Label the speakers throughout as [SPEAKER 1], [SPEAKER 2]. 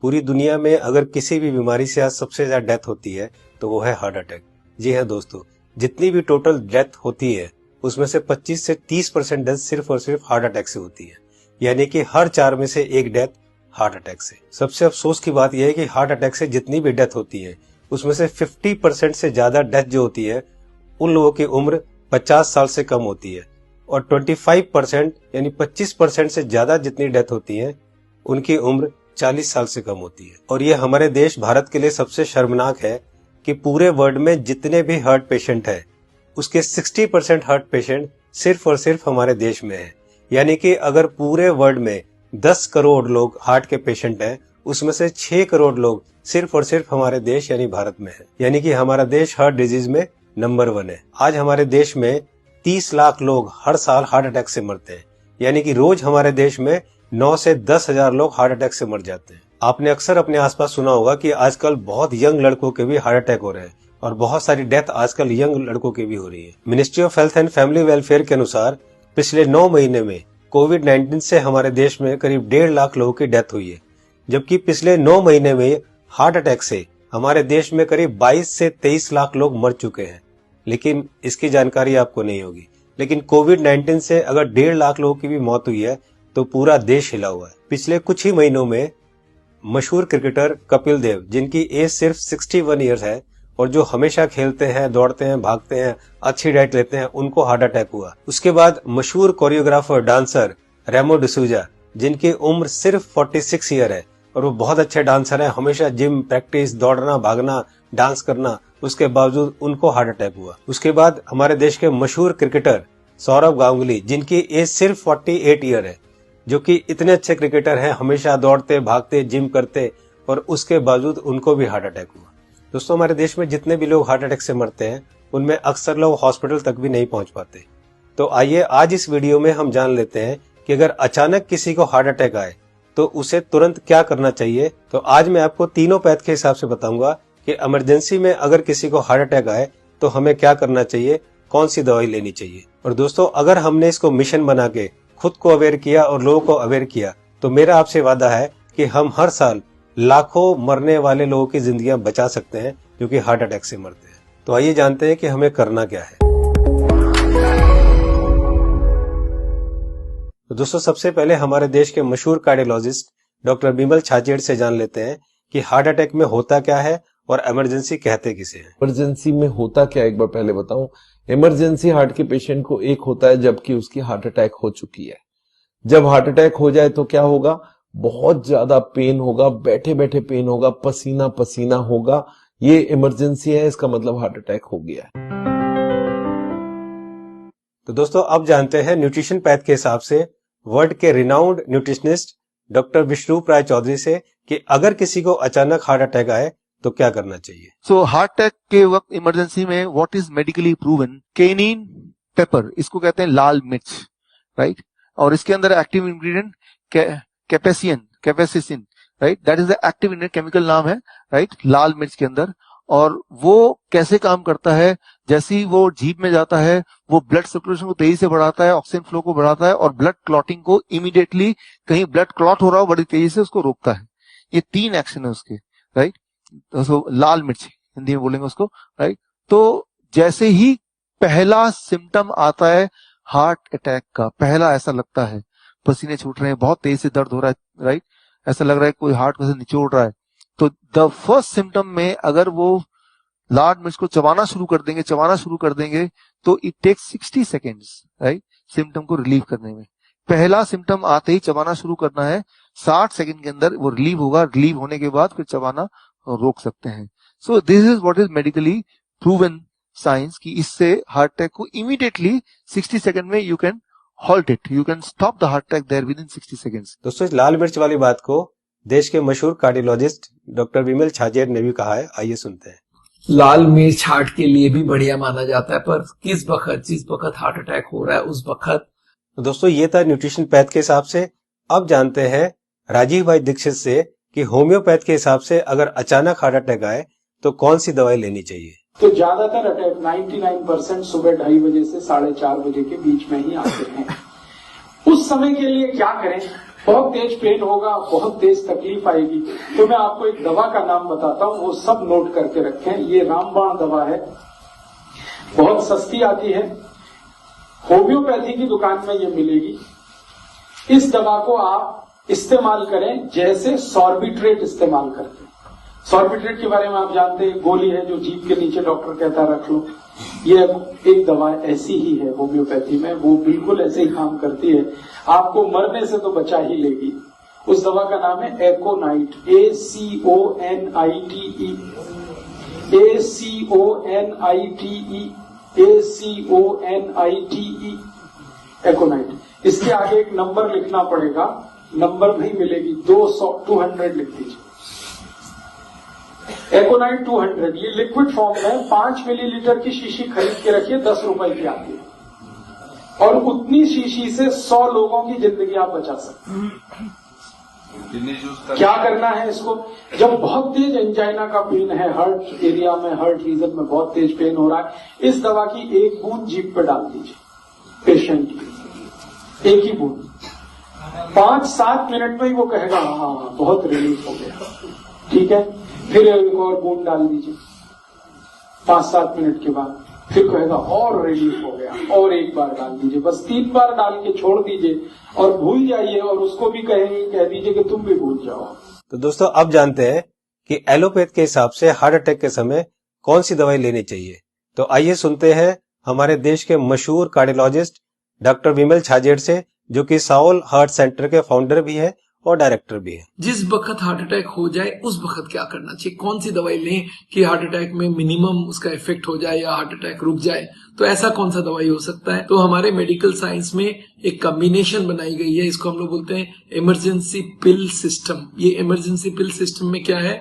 [SPEAKER 1] पूरी दुनिया में अगर किसी भी बीमारी से आज सबसे ज्यादा डेथ होती है तो वो है हार्ट अटैक। जी हाँ दोस्तों, जितनी भी टोटल डेथ होती है उसमें से 25 से 30% डेथ सिर्फ और सिर्फ हार्ट अटैक से होती है, यानी कि हर 4 में से एक डेथ हार्ट अटैक से। सबसे अफसोस की बात यह है कि हार्ट अटैक से जितनी भी डेथ होती है उसमें से 50% से ज्यादा डेथ जो होती है उन लोगों की उम्र 50 साल से कम होती है, और 25% यानी 25% से ज्यादा जितनी डेथ होती है उनकी उम्र 40 साल से कम होती है। और ये हमारे देश भारत के लिए सबसे शर्मनाक है कि पूरे वर्ल्ड में जितने भी हार्ट पेशेंट है उसके 60% हार्ट पेशेंट सिर्फ और सिर्फ हमारे देश में है। यानी कि अगर पूरे वर्ल्ड में 10 करोड़ लोग हार्ट के पेशेंट हैं उसमें से 6 करोड़ लोग सिर्फ और सिर्फ हमारे देश यानी भारत में है। यानी कि हमारा देश हार्ट डिजीज में नंबर 1 है। आज हमारे देश में 30 लाख लोग हर साल हार्ट अटैक से मरते हैं, यानी कि रोज हमारे देश में 9 से 10 हजार लोग हार्ट अटैक से मर जाते हैं। आपने अक्सर अपने आसपास सुना होगा कि आजकल बहुत यंग लड़कों के भी हार्ट अटैक हो रहे हैं और बहुत सारी डेथ आजकल यंग लड़कों की भी हो रही है। Ministry of health and family welfare के अनुसार पिछले 9 महीने में कोविड-19 से हमारे देश में करीब 1.5 लाख लोगों की डेथ हुई है, जबकि पिछले 9 महीने में हार्ट अटैक से हमारे देश में करीब 22 से 23 लाख लोग मर चुके हैं। लेकिन इसकी जानकारी आपको नहीं होगी, लेकिन कोविड-19 से अगर 1.5 लाख लोगों की भी मौत हुई है तो पूरा देश हिला हुआ है। पिछले कुछ ही महीनों में मशहूर क्रिकेटर कपिल देव, जिनकी एज सिर्फ 61 ईयर्स है और जो हमेशा खेलते हैं, दौड़ते हैं, भागते हैं, अच्छी डाइट लेते हैं, उनको हार्ट अटैक हुआ। उसके बाद मशहूर कोरियोग्राफर डांसर रेमो डिसूजा, जिनकी उम्र सिर्फ 46 ईयर है और वो बहुत अच्छे डांसर हैं, हमेशा जिम, प्रैक्टिस, दौड़ना, भागना, डांस करना, उसके बावजूद उनको हार्ट अटैक हुआ। उसके बाद हमारे देश के मशहूर क्रिकेटर सौरव गांगुली, जिनकी एज सिर्फ 48 ईयर है, जो कि इतने अच्छे क्रिकेटर हैं, हमेशा दौड़ते, भागते, जिम करते, और उसके बावजूद उनको भी हार्ट अटैक हुआ। दोस्तों, हमारे देश में जितने भी लोग हार्ट अटैक से मरते हैं उनमें अक्सर लोग हॉस्पिटल तक भी नहीं पहुंच पाते। तो आइए आज इस वीडियो में हम जान लेते हैं कि अगर अचानक किसी को हार्ट अटैक आए तो उसे तुरंत क्या करना चाहिए। तो आज मैं आपको तीनों पैथ के हिसाब से बताऊंगा कि इमरजेंसी में अगर किसी को हार्ट अटैक आए तो हमें क्या करना चाहिए, कौन सी दवाई लेनी चाहिए। और दोस्तों, अगर हमने इसको मिशन बना के खुद को अवेयर किया और लोगों को अवेयर किया तो मेरा आपसे वादा है कि हम हर साल लाखों मरने वाले लोगों की जिंदगियां बचा सकते हैं जो कि हार्ट अटैक से मरते हैं। तो आइए जानते हैं कि हमें करना क्या है। तो दोस्तों, सबसे पहले हमारे देश के मशहूर कार्डियोलॉजिस्ट डॉक्टर बिमल छाजेड़ से जान लेते हैं कि हार्ट अटैक में होता क्या है और इमरजेंसी कहते किसे हैं।
[SPEAKER 2] इमरजेंसी में होता क्या, एक बार पहले बताऊं। इमरजेंसी हार्ट के पेशेंट को एक होता है जबकि उसकी हार्ट अटैक हो चुकी है। जब हार्ट अटैक हो जाए तो क्या होगा, बहुत ज्यादा पेन होगा, बैठे बैठे पेन होगा, पसीना पसीना होगा। ये इमरजेंसी है, इसका मतलब हार्ट अटैक हो गया है।
[SPEAKER 1] तो दोस्तों, अब जानते हैं न्यूट्रिशन पैथ के हिसाब से वर्ल्ड के रिनाउंड न्यूट्रिशनिस्ट डॉक्टर विश्वरूप राय चौधरी से कि अगर किसी को अचानक हार्ट अटैक आए तो क्या करना चाहिए।
[SPEAKER 3] सो हार्ट अटैक के वक्त इमरजेंसी में what is medically proven, cayenne pepper, इसको कहते हैं लाल मिर्च, राइट, और इसके अंदर active ingredient capsaicin, right, that is the active ingredient, chemical नाम है, राइट, लाल मिर्च के अंदर। और वो कैसे काम करता है, जैसे ही वो जीभ में जाता है वो ब्लड सर्कुलेशन को तेजी से बढ़ाता है, ऑक्सीजन फ्लो को बढ़ाता है और ब्लड क्लॉटिंग को इमीडिएटली, कहीं ब्लड क्लॉट हो रहा हो बड़ी तेजी से उसको रोकता है। ये 3 एक्शन है उसके, राइट। तो लाल मिर्च हिंदी में बोलेंगे उसको, राइट। तो जैसे ही पहला सिम्टम आता है हार्ट अटैक का, पहला ऐसा लगता है पसीने छूट रहे हैं, बहुत तेज से दर्द हो रहा है, राइट, ऐसा लग रहा है कोई हार्ट को से निचोड़ रहा है, तो द फर्स्ट सिम्टम में अगर वो लाल मिर्च को चबाना शुरू कर देंगे तो it takes 60 seconds, right, symptom को रिलीव करने में। पहला सिम्टम आते ही चबाना शुरू करना है, 60 सेकंड के अंदर वो रिलीव होगा, रिलीव होने के बाद फिर चबाना रोक सकते हैं। So this is what is medically proven science कि इससे हार्ट अटैक को इमीडिएटली 60 सेकंड में you can halt it, you can stop the heart attack there within 60 seconds.
[SPEAKER 1] दोस्तों, इस लाल मिर्च वाली बात को देश के मशहूर कार्डियोलॉजिस्ट डॉक्टर विमल छाजेड़ ने भी कहा है, आइए सुनते हैं।
[SPEAKER 4] लाल मिर्च हार्ट के लिए भी बढ़िया माना जाता है, पर जिस वक्त हार्ट अटैक हो रहा है उस वक्त।
[SPEAKER 1] तो दोस्तों, ये था न्यूट्रिशन पैथ के हिसाब से। अब जानते हैं राजीव भाई दीक्षित से कि होम्योपैथ के हिसाब से अगर अचानक हार्ट अटैक आए तो कौन सी दवाई लेनी चाहिए।
[SPEAKER 5] तो ज्यादातर अटैक 99% सुबह 2:30 बजे से 4:30 बजे के बीच में ही आते हैं। उस समय के लिए क्या करें, बहुत तेज पेन होगा, बहुत तेज तकलीफ आएगी। तो मैं आपको एक दवा का नाम बताता हूं, वो सब नोट करके रखें। ये रामबाण दवा है, बहुत सस्ती आती है, होम्योपैथी की दुकान में ये मिलेगी। इस दवा को आप इस्तेमाल करें जैसे सॉर्बिट्रेट इस्तेमाल करते हैं। सॉर्बिट्रेट के बारे में आप जानते हैं, गोली है जो जीभ के नीचे डॉक्टर कहता है रख लो। ये एक दवा ऐसी ही है होम्योपैथी में, वो बिल्कुल ऐसे ही काम करती है, आपको मरने से तो बचा ही लेगी। उस दवा का नाम है एकोनाइट, ACONITE, ACONITE, एकोनाइट। इसके आगे एक नंबर लिखना पड़ेगा, नंबर नहीं मिलेगी, 200 लिख दीजिए। एकोनाइट 200, ये लिक्विड फॉर्म में 5 मिलीलीटर की शीशी खरीद के रखिए, 10 रुपए की आती है, और उतनी शीशी से 100 लोगों की जिंदगी आप बचा सकते हैं। क्या करना है इसको? जब बहुत तेज एंजाइना का पेन है, हार्ट एरिया में, हार्ट रीजन में बहुत तेज पेन हो रहा है, इस दवा की एक बूंद जीभ पे डाल दीजिए पेशेंट की, एक ही बूंद। 5-7 मिनट में ही वो कहेगा हाँ बहुत रिलीफ हो गया, ठीक है। फिर एक और बूंद डाल दीजिए 5-7 मिनट के बाद, फिर कहेगा और रिलीफ हो गया, और एक बार डाल दीजिए। बस 3 बार डाल के छोड़ दीजिए और भूल जाइए, और उसको भी कह दीजिए कि तुम भी भूल जाओ।
[SPEAKER 1] तो दोस्तों अब जानते हैं कि एलोपैथ के हिसाब से हार्ट अटैक के समय कौन सी दवाई लेनी चाहिए। तो आइए सुनते हैं हमारे देश के मशहूर कार्डियोलॉजिस्ट डॉक्टर विमल छाजेड़ से, जो कि साउल हार्ट सेंटर के फाउंडर भी है और डायरेक्टर भी है।
[SPEAKER 4] जिस वक्त हार्ट अटैक हो जाए उस वक्त क्या करना चाहिए, कौन सी दवाई लें कि हार्ट अटैक में मिनिमम उसका इफेक्ट हो जाए या हार्ट अटैक रुक जाए, तो ऐसा कौन सा दवाई हो सकता है। तो हमारे मेडिकल साइंस में एक कॉम्बिनेशन बनाई गई है, इसको हम लोग बोलते हैं इमरजेंसी पिल सिस्टम। ये इमरजेंसी पिल सिस्टम में क्या है,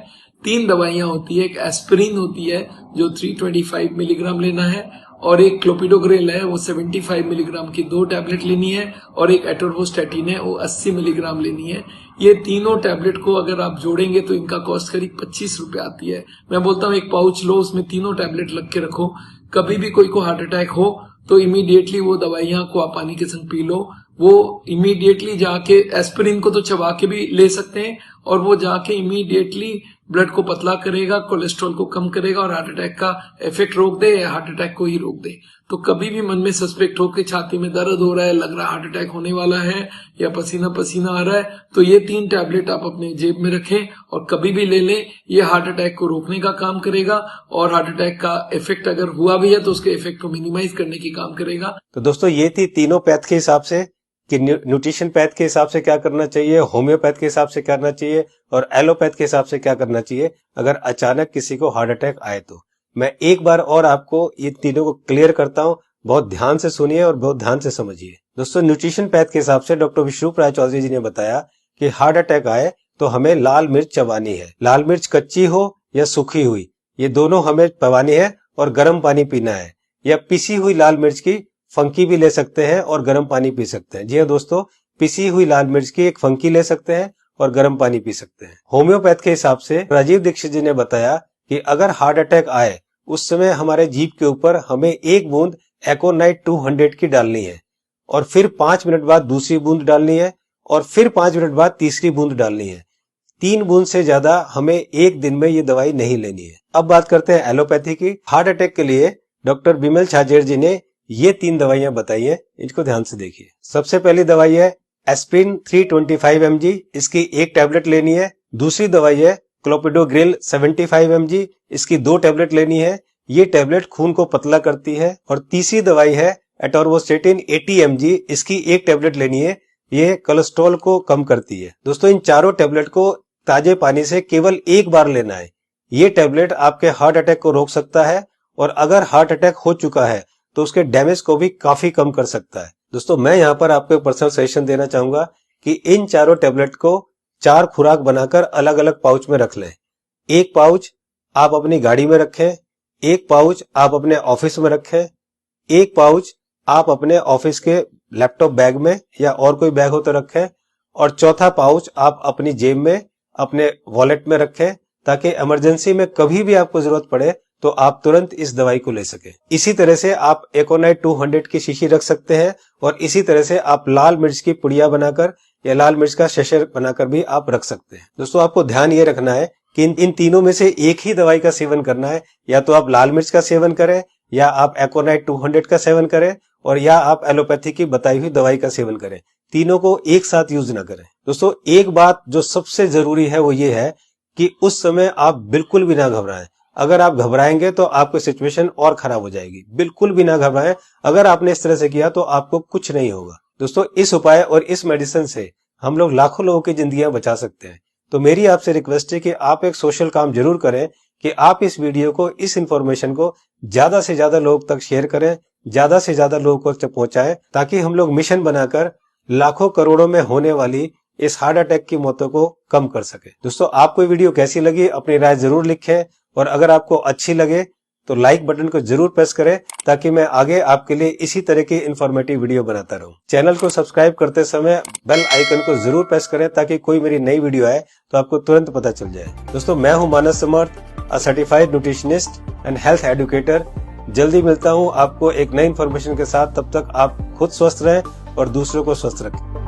[SPEAKER 4] 3 दवाइयां होती है। एक एस्पिरिन होती है जो 325 मिलीग्राम लेना है, और एक क्लोपिडोग्रेल है वो 75 मिलीग्राम की 2 टैबलेट लेनी है, और एक एटोर्वोस्टैटिन है वो 80 मिलीग्राम लेनी है। ये तीनों टैबलेट को अगर आप जोड़ेंगे तो इनका कॉस्ट करीब 25 रुपए आती है। मैं बोलता हूँ एक पाउच लो, उसमें तीनों टैबलेट लग के रखो, कभी भी कोई को हार्ट अटैक हो तो इमीडिएटली वो दवाइयां को आप पानी के संग पी लो। वो इमीडिएटली जाके एस्पिरिन को तो चबा के भी ले सकते हैं, और वो जाके इमीडिएटली ब्लड को पतला करेगा, कोलेस्ट्रॉल को कम करेगा, और हार्ट अटैक का इफेक्ट रोक दे या हार्ट अटैक को ही रोक दे। तो कभी भी मन में सस्पेक्ट हो कि छाती में दर्द हो रहा है, लग रहा है हार्ट अटैक होने वाला है, या पसीना पसीना आ रहा है, तो ये 3 टैबलेट आप अपने जेब में रखें और कभी भी ले लें। ये हार्ट अटैक को रोकने का काम करेगा, और हार्ट अटैक का इफेक्ट अगर हुआ भी है तो उसके इफेक्ट को मिनिमाइज करने की काम करेगा।
[SPEAKER 1] तो दोस्तों ये थी तीनों पैथ के हिसाब से कि न्यूट्रिशन पैथ के हिसाब से क्या करना चाहिए, होम्योपैथ के हिसाब से क्या करना चाहिए, और एलोपैथ के हिसाब से क्या करना चाहिए अगर अचानक किसी को हार्ट अटैक आए। तो मैं एक बार और आपको ये तीनों को क्लियर करता हूं, बहुत ध्यान से सुनिए और बहुत ध्यान से समझिए। दोस्तों न्यूट्रिशन पैथ के हिसाब से डॉक्टर विष्णु राय चौधरी जी ने बताया कि हार्ट अटैक आए तो हमें लाल मिर्च चबानी है। लाल मिर्च कच्ची हो या सूखी हुई, ये दोनों हमें चबानी है, और गर्म पानी पीना है। या पिसी हुई लाल मिर्च की फंकी भी ले सकते हैं और गर्म पानी पी सकते हैं। जी हाँ दोस्तों, पिसी हुई लाल मिर्च की एक फंकी ले सकते हैं और गर्म पानी पी सकते हैं। होम्योपैथ के हिसाब से राजीव दीक्षित जी ने बताया कि अगर हार्ट अटैक आए उस समय हमारे जीभ के ऊपर हमें 1 बूंद एकोनाइट 200 की डालनी है, और फिर 5 मिनट बाद दूसरी बूंद डालनी है, और फिर 5 मिनट बाद तीसरी बूंद डालनी है। 3 बूंद से ज्यादा हमें एक दिन में ये दवाई नहीं लेनी है। अब बात करते हैं एलोपैथी की। हार्ट अटैक के लिए डॉक्टर विमल छाजेड़ जी ने ये 3 दवाइयां बताई है, इनको ध्यान से देखिए। सबसे पहली दवाई है एस्पिरिन 325 mg, इसकी 1 टैबलेट लेनी है। दूसरी दवाई है क्लोपिडोग्रेल 75 mg, इसकी 2 टैबलेट लेनी है। ये टैबलेट खून को पतला करती है। और तीसरी दवाई है एटोर्वोस्टैटिन 80 mg, इसकी 1 टैबलेट लेनी है। ये कोलेस्ट्रॉल को कम करती है। दोस्तों इन चारों टैबलेट को ताजे पानी से केवल 1 बार लेना है। ये टैबलेट आपके हार्ट अटैक को रोक सकता है, और अगर हार्ट अटैक हो चुका है तो उसके डैमेज को भी काफी कम कर सकता है। दोस्तों मैं यहाँ पर आपको एक पर्सनल सजेशन देना चाहूंगा कि इन चारों टैबलेट को 4 खुराक बनाकर अलग अलग पाउच में रख लें। 1 पाउच आप अपनी गाड़ी में रखें, 1 पाउच आप अपने ऑफिस में रखें, 1 पाउच आप अपने ऑफिस के लैपटॉप बैग में या और कोई बैग हो तो रखें, और चौथा पाउच आप अपनी जेब में, अपने वॉलेट में रखें, ताकि इमरजेंसी में कभी भी आपको जरूरत पड़े तो आप तुरंत इस दवाई को ले सके। इसी तरह से आप एकोनाइट 200 की शीशी रख सकते हैं, और इसी तरह से आप लाल मिर्च की पुड़िया बनाकर या लाल मिर्च का शशर बनाकर भी आप रख सकते हैं। दोस्तों आपको ध्यान ये रखना है कि इन तीनों में से एक ही दवाई का सेवन करना है। या तो आप लाल मिर्च का सेवन करें, या आप एकोनाइट 200 का सेवन करें, और या आप एलोपैथी की बताई हुई दवाई का सेवन करें। तीनों को एक साथ यूज ना करें। दोस्तों एक बात जो सबसे जरूरी है वो ये है कि उस समय आप बिल्कुल भी ना घबराएं। अगर आप घबराएंगे तो आपकी सिचुएशन और खराब हो जाएगी। बिल्कुल भी ना घबराएं। अगर आपने इस तरह से किया तो आपको कुछ नहीं होगा। दोस्तों इस उपाय और इस मेडिसिन से हम लोग लाखों लोगों की जिंदगियां बचा सकते हैं। तो मेरी आपसे रिक्वेस्ट है कि आप एक सोशल काम जरूर करें कि आप इस वीडियो को, इस इंफॉर्मेशन को ज्यादा से ज्यादा लोग तक शेयर करें, ज्यादा से ज्यादा लोगों तक पहुंचाएं, ताकि हम लोग मिशन बनाकर लाखों करोड़ों में होने वाली इस हार्ट अटैक की मौतों को कम कर सके। दोस्तों आपको वीडियो कैसी लगी अपनी राय जरूर लिखें, और अगर आपको अच्छी लगे तो लाइक बटन को जरूर प्रेस करें, ताकि मैं आगे आपके लिए इसी तरह की इंफॉर्मेटिव वीडियो बनाता रहूं। चैनल को सब्सक्राइब करते समय बेल आइकन को जरूर प्रेस करें, ताकि कोई मेरी नई वीडियो आए तो आपको तुरंत पता चल जाए। दोस्तों मैं हूं Manas Samarth, a certified nutritionist and health educator. जल्दी मिलता हूं आपको एक नई इंफॉर्मेशन के साथ। तब तक आप खुद स्वस्थ रहें और दूसरों को स्वस्थ रखें।